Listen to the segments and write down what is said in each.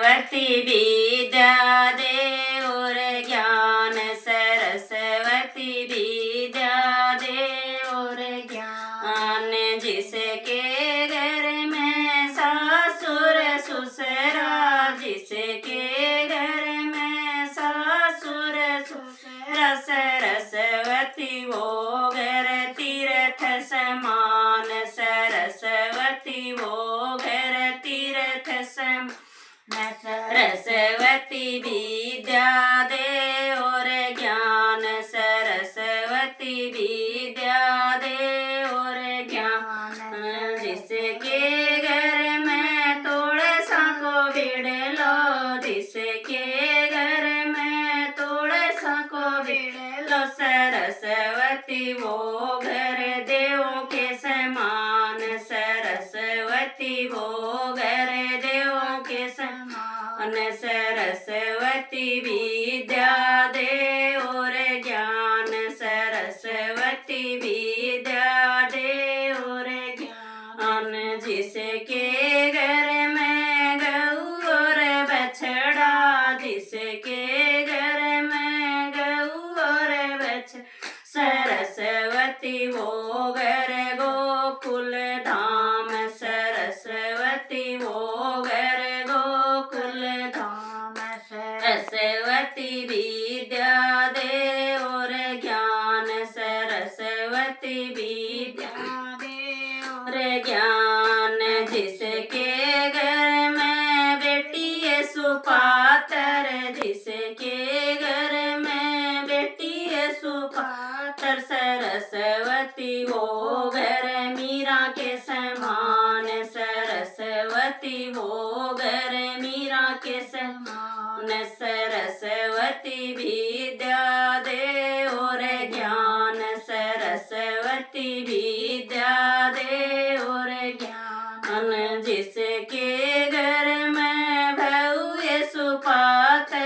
सरस्वती विद्या दे और ज्ञान, सरस्वती विद्या दे और ज्ञान। जिसके घर में सासुर ससुरा, जिसके घर में सासुर ससुरा, सरस्वती वो घर तीर्थ समान, सरस्वती वो घर तीर्थ समान। सरस्वती विद्या दे और ज्ञान, सरस्वती विद्या दे और ज्ञान। जिसके घर में तुलसा को बिड़ लो, जिसके घर में तुलसा को बिड़ लो, सरस्वती वो घर देवों के समान, सरस्वती वो घर देवों के समान। सरस्वती विद्या दे और ज्ञान, सरस्वती विद्या दे और ज्ञान। जिसके घर में गऊ और बछड़ा, जिसके घर में गऊ और बछड़ा, सरस्वती वो घर गोकुल धाम, सरस्वती वो घर गोकुल धाम। सरस्वती विद्या दे और ज्ञान, सरस्वती विद्या दे और ज्ञान। जिसके घर में बेटी है सुपात्र, जिसके घर में बेटी है सुपात्र, सरस्वती वो घर मीरा के समान, सरस्वती वो घर मीरा के समान। सरस्वती विद्या दे और ज्ञान, सरस्वती विद्या दे और ज्ञान। जिसके घर में भव्य सुपात्र,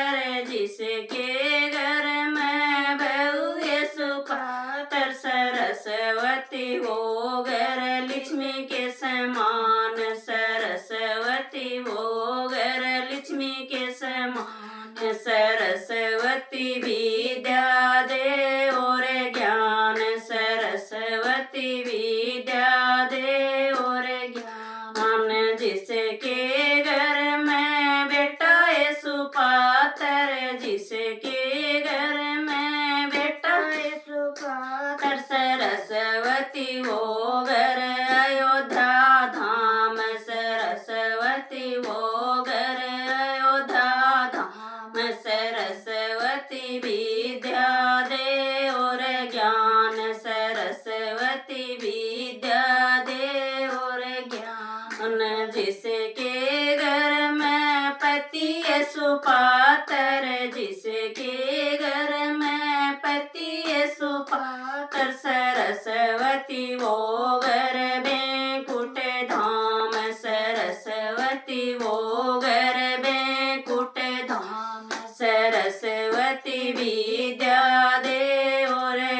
जिसके घर में भव्य सुपात्र, सरस्वती वो घर लक्ष्मी के समान, सरस्वती वो घर लक्ष्मी के समान। सरस्वती विद्या दे और ज्ञान, सरस्वती विद्या दे और ज्ञान। जिसके घर में बेटा है सुपात्र, जिसके घर में बेटा है सुपात्र, सरस्वती वो घर अयोध्या धाम, सरस्वती वो घर अयोध्या धाम। सरस्वती विद्या दे और ज्ञान, सरस्वती विद्या दे और ज्ञान। जिसके घर में पति है सुपात्र, जिसके घर में पति है सुपात्र, सरस्वती वो घर बैकुंठ धाम, सरस्वती वो घर बैकुंठ धाम। सरस्वती विद्या दे और